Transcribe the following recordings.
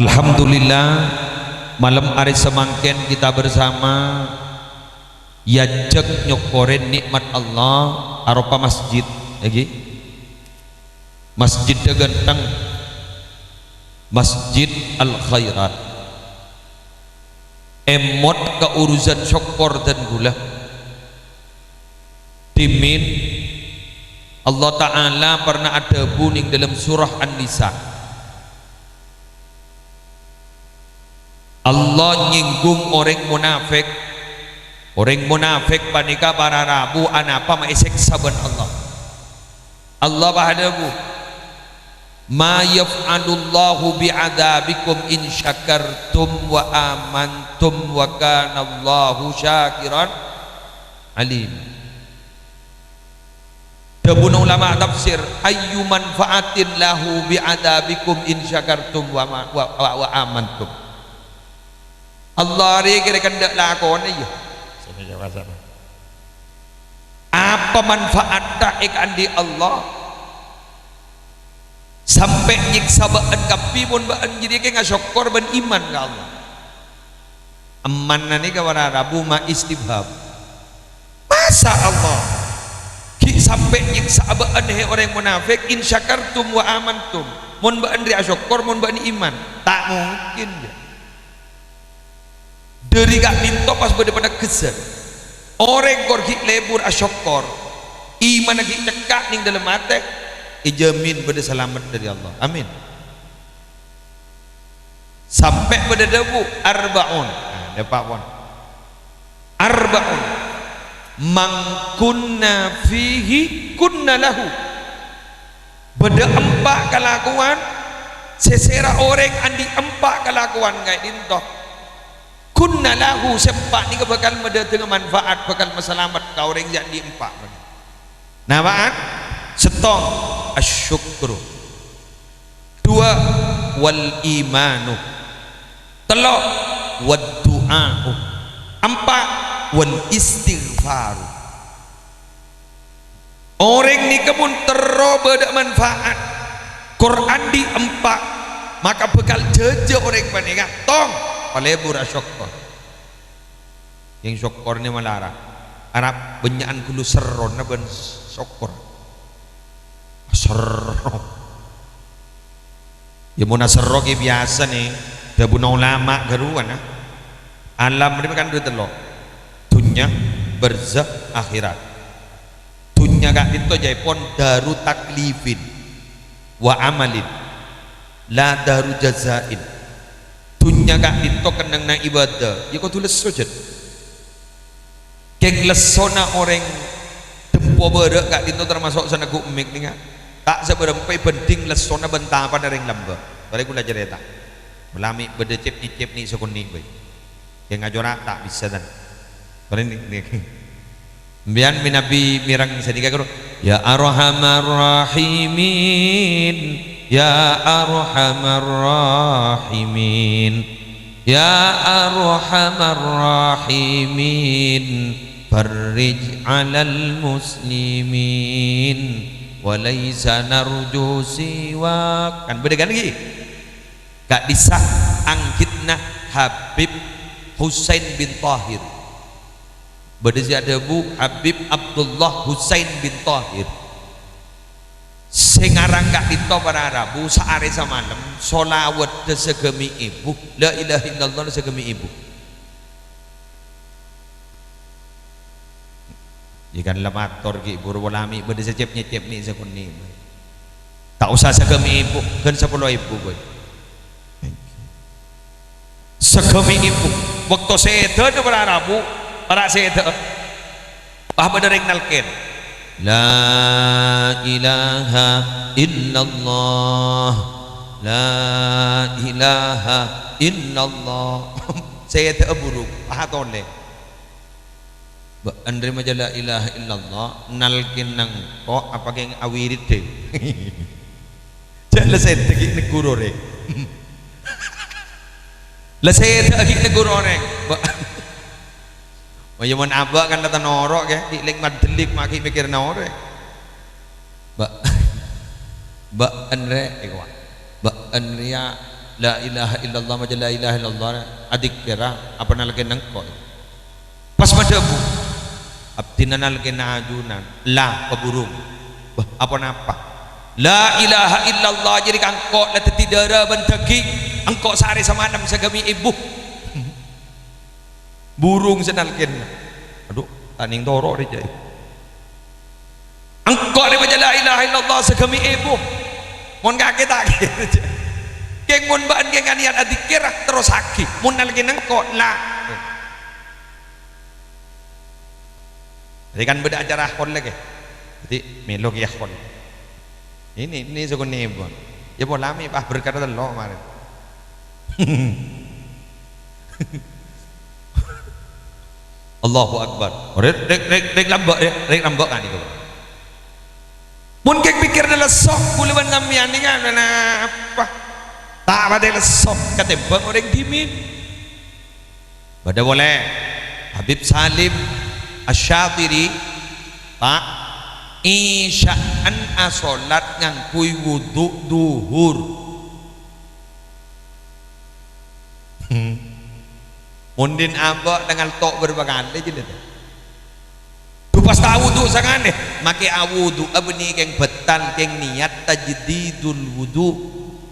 Alhamdulillah, malam hari semangken kita bersama yajak nyokoren nikmat Allah arupa masjid lagi masjid ganteng, masjid al khairat emot ke urusan syukur dan gula dimin Allah Ta'ala pernah ada buning dalam surah An-Nisa. Allah nyinggung orang munafik panika para rabu anapa maisek saban Allah bahadabu ma yaf'alullahu bi'adabikum in syakartum wa amantum wa kanallahu syakiran alim. Dabun ulama tafsir ayyu manfaatin lahu bi'adabikum in syakartum wa amantum. Allah ri kira kendak lakon ya. Apa manfaat tak ikan di Allah sampai nyiksa baan kapi pun baan jadi kayak syukur ban iman ke Allah. Aman nani ke para rabu ma istibhab. Masa Allah ki sampai nyiksa baan he orang munafik in syakartum wa amantum. Mun baan ri syukur mun baan iman. Tak mungkin ya. Dari gak minta pas pada kesan orang korki lebur asyokor iman lagi cekak ning dalam mata ijamin pada selamat dari Allah, amin. Sampai pada debu arbaun dapat pun arbaun mangkunna fihi kunna lahu pada empat kelakuan sesera orang andi empat kelakuan kayak dintoh kunna lahu sempat ni bakal meda dengan manfaat bakal meselamat kau orang yang diempak. Namaan setong asyukru. Dua wal imanu. Telok wad du'a'u. Empat wal istighfaru. Orang ni kemun teroba dak manfaat Quran diempak maka bakal jeje orang paningat tong palebur asyokor yang syokornya malara Arab benyaan kulu seron na ben syokor serro ya muna serro ke biasa nih dabuna ulama garuan alam ini kan duit lo dunya barzakh akhirat dunya gak itu jaipon daru taklifin wa amalin la daru jazain dunya gak itu kenang na ibadah ya kau tulis sujud keng lesona orang tempo berak gak itu termasuk sana ku umik nih tak seberempai penting lesona bentapan dari lamba balik gula cerita melami beda cip nih sekuni boy yang ngajorak tak bisa dan balik nih bian minabi mirang sedika karo ya arhamar rahimin ya arhamar rahimin ya arhamar rahimin farrij 'alal muslimin wa laisa narju siwa kan beda kan lagi gak disah angkitna Habib Husain bin Tahir beda ada Bu Habib Abdullah Husain bin Tahir sengarang gak dito para Arabu saare samalam solawat segemi ibu la ilaha illallah segemi ibu ikan lamator ki burwalami beda secep nyecep ni sekuni tak usah segemi ibu kan 10 ibu boy segemi ibu waktu seda para Arabu para seda benereng nalken la ilaha illallah la ilaha illallah saya tak buruk toleh Andre majalah ilaha illallah nalkin nang kok apa yang awirit deh jangan saya tegi neguro rek lah saya tegi neguro rek Mayaman abak kan datang norok ya, dilik madelik maki mikir norok. Ba Andre, Ba Andrea la ilaha illallah macam la ilaha illallah adik kira apa nak lagi nangkot pas madabu abdina nalagi najunan la keburung apa napa la ilaha illallah jadi kangkot la tetidara bentagi angkot sehari semalam segami ibu burung senalkin aduh taning toro dia angkot dia baca la ilaha illallah segami ibu mon kaget aja keng mon baan keng anian adikir terus sakit mon nalkin angkot la jadi kan beda acara akon lagi jadi melok ya akon ini sukun ibu ya mau lami bah berkata lo kemarin Allahu Akbar rek lambak kan itu mungkin pikir adalah sok buluan ngamian ini kan apa tak pada sok ketembang orang dimin pada boleh Habib Salim Asyatiri pak isya'an asolat ngangkui wudhu duhur mundin abak dengan tok berbakali je pas tahu wudu sangat deh make awudu abni keng betal keng niat tajdidul wudu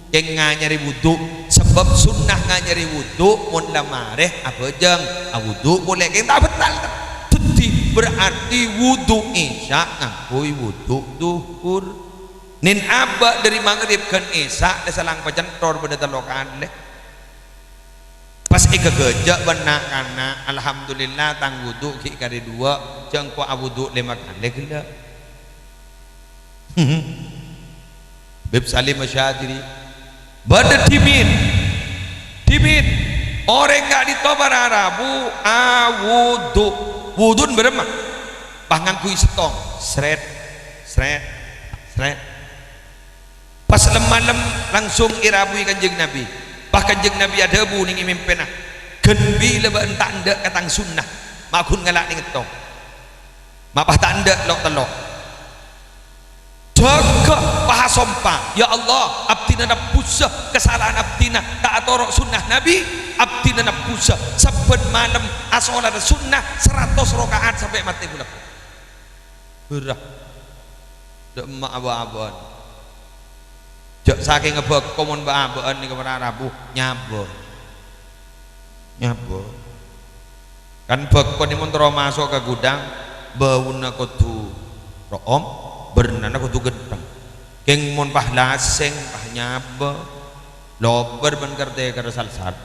keng nganyari wudu sebab sunnah nganyari wudu mun lamareh apa jeng awudu boleh keng tak betal jadi berarti wudu isya ngakui wudu duhur nin abak dari maghrib kan isya da salang pacentor pada telokan deh pas ika gejak benak karena alhamdulillah tang wudu ki kali dua jengko awudu 5 kali gila Bib Salim Asyadiri bada dimin orang gak ditobar Arabu awudu wudun beremah pangangkui setong sret pas lem langsung irabui kanjeng Nabi bahkan jeng Nabi ada bu ning mimpena genbi leba entak ndak katang sunnah makun ngalak ning etong mapah tak ndak lok telok jaga paha sompa ya Allah abdina nabusa kesalahan abdina tak atorok sunnah Nabi abdina nabusa saben malam asolat sunnah 100 rakaat sampai mati bulan berah dek emak abah-abah jak saking ngebek komon bahan ni kepada Arabu nyabur kan bek ni montro masuk ke gudang bauna kudu room bernana kudu gedang keng mon pah laseng pah nyabur lober ben kerte salsat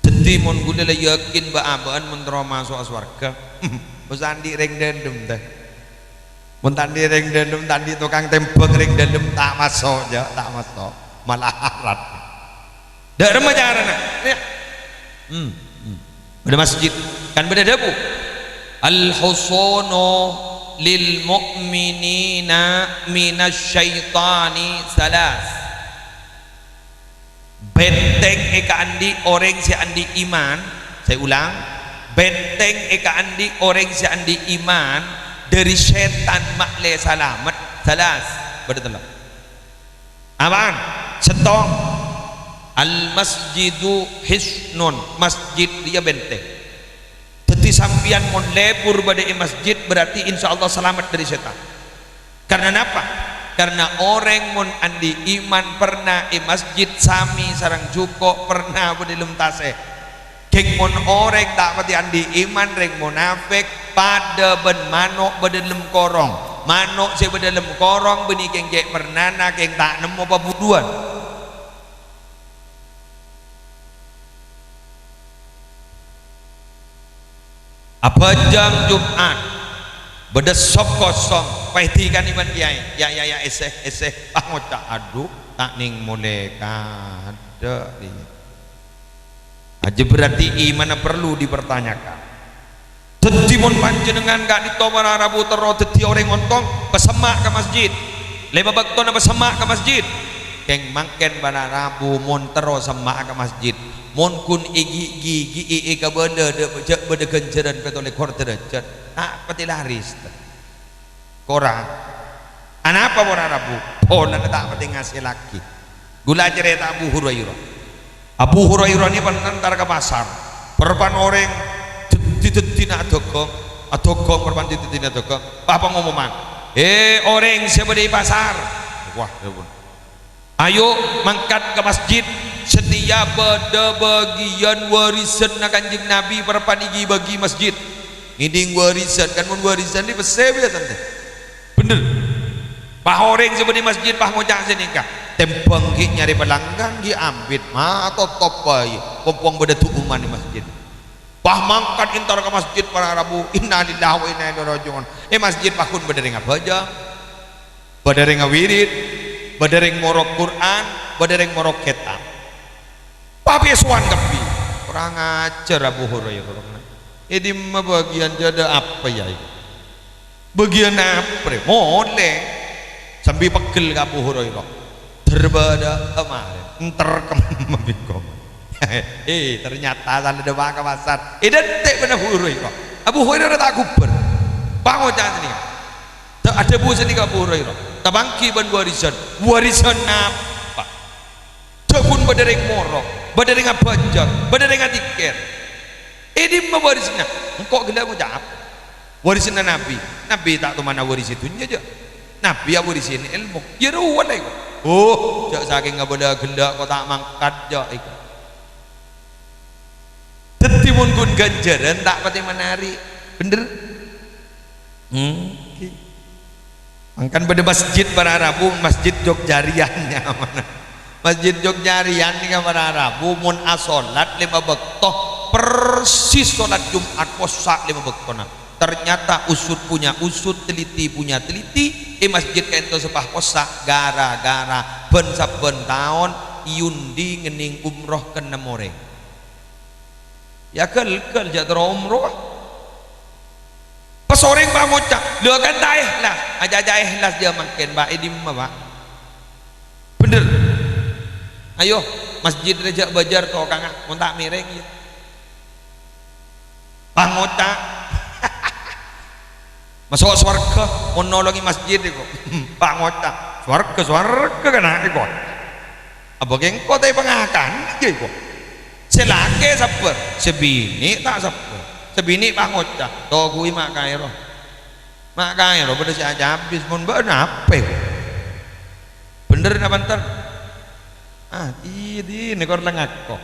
jadi mon gule la yakin bahan montro masuk aswarga usandi ring dendem teh mun tandi ring dalem tandi tukang tembak ring dalem tak masuk ya tak masuk malah harat dak remaja arana ya pada masjid kan beda debu al husunu lil mu'minina minasyaitani salas benteng eka andi orang si andi iman saya ulang benteng eka andi orang si andi iman dari setan makle salamat salas betul apaan setong al masjidu hisnun masjid dia benteng jadi sampian mon lebur pada masjid berarti insya Allah selamat dari setan karena apa? Karena orang mon andi iman pernah masjid sami sarang juko pernah berdilum taseh keng mon orang tak pati andi iman reng munafik pada ben manok bedelem korong manok si bedelem korong beni keng kek pernana keng tak nemu apa buduan apa jam Jumat bedesop kosong paitikan iman kiai ya eseh ngocak aduh tak ning mulai kada aja berarti iman perlu dipertanyakan jadi mon panjenengan gak ditobar Arabu tero jadi orang ngontong pesemak ke masjid leba bakton pesemak ke masjid keng mangken bana Arabu mon tero semak ke masjid mon kun igi ka benda de beda genceran petole kor derajat tak pati laris korang anapa orang Arabu pola tak pati ngasih lagi Gula cerita Abu Hurairah. Abu Hurairah ini pengantar ke pasar. Perpan orang ditetina adogong perpan ditetina adogong. Apa ngomongan? Orang siapa di pasar? Wah, ya pun. Ayo mangkat ke masjid. Setiap pada bagian warisan Kanjeng Nabi perpan iki bagi masjid. Ngiding warisan kan mun warisan di pesel biasa teh. Bener. Pak orang siapa di masjid pak ngocak sini kah? Tempeng ki nyari pelanggan ki ambit mah atau top bae kompong beda tubuman di masjid. Pak mangkat intar ke masjid para Rabu innalillahi wa inna ilaihi rajiun. Masjid pakun bedereng abaja. Bedereng wirid, bedereng morok Quran, bedereng morok kitab. Papi suan kepi. Kurang ajar Abu Hurairah. Ini mah bagian jada apa ya itu? Bagian apa? Molek. Sambil pegel ke Abu Hurairah. Terbada kemarin terkemabingkom. Ternyata sana ada ke pasar. Detik benar Abu Hurairah. Abu Hurairah tak kuber. Bangun jangan ini. Tak ada busan di Abu Hurairah. Tak bangki ban warisan. Warisan apa? Jabun badereng morok, badereng abajak, badereng tiket. Ini mah warisnya. Engkau gila mau jawab. Warisnya Nabi. Nabi tak tahu mana waris itunya aja. Nabi ya warisin ilmu. Ya ruwan lah itu. Oh, jak saking nggak boleh gelak kau tak mangkat jak itu. Tetimun kun ganjaran tak pati menarik, bener? Angkan pada masjid para Arabu, masjid Jogjariannya mana? Masjid Jogjarian ini para Arabu, mun asolat 5 bektoh persis solat Jumat posak 5 bektoh. Ternyata usut punya usut, teliti punya teliti. Masjid kento sepah posak gara-gara ben saben taun yundi ngening umroh ke nemoreng. Ya kel jatuh umroh. Pesoreng pak ngocak, dia kan tak ikhlas, aja ikhlas dia makin pak idim pak. Bener. Ayo masjid Rejak Bajar kau kangah, mau tak mireng ya. Pak ngocak. Masuk swarga monologi masjid itu Pak ngocak swarga kena itu apa gengko tapi pengakan gitu selake sabar sebini tak sabar sebini Pak ngocak toh gue mak kairo pada si aja habis mun bener apa bener na banter ini nekor lengak kok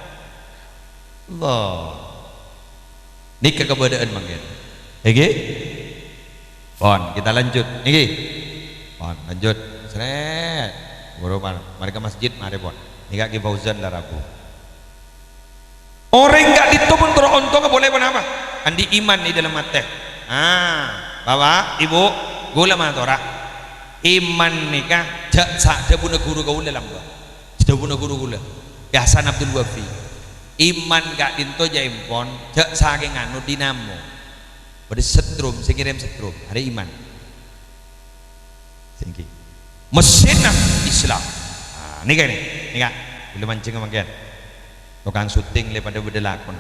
Allah ini kekebadaan manggen oke. Pon, kita lanjut. Niki. Pon, lanjut. Seret. Buru mereka masjid mari pon. Nika Ki Fauzan lah Rabu. Orang enggak ditubun terontong boleh apa? Andi iman di dalam mata. Bapak, Ibu, gula mantora. Iman nikah jak sak debuna guru gaula lamba. Debuna guru gula. Ya Hasan Abdul Wafi. Iman gak dinto jaimpon jak saking anu dinamo. Pada setrum, saya kirim setrum, ada iman. Singki. Mesin Islam. Ini kan ini kak, belum mancing kemagian. Tukang syuting lepas pada berdelakon.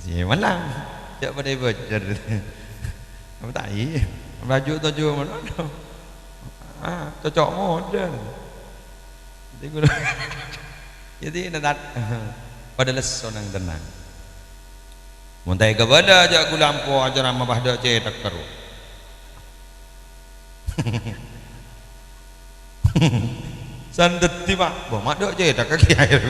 Siapa lah, siapa pada belajar. Apa tak iya? Baju tujuh mana? Cocok model. Jadi nanti pada lesonang tenang. Muntai kepada aja aku lampu aja nama bahda cetak terus. Sandet tiba, bawa mak dok cetak kaki air.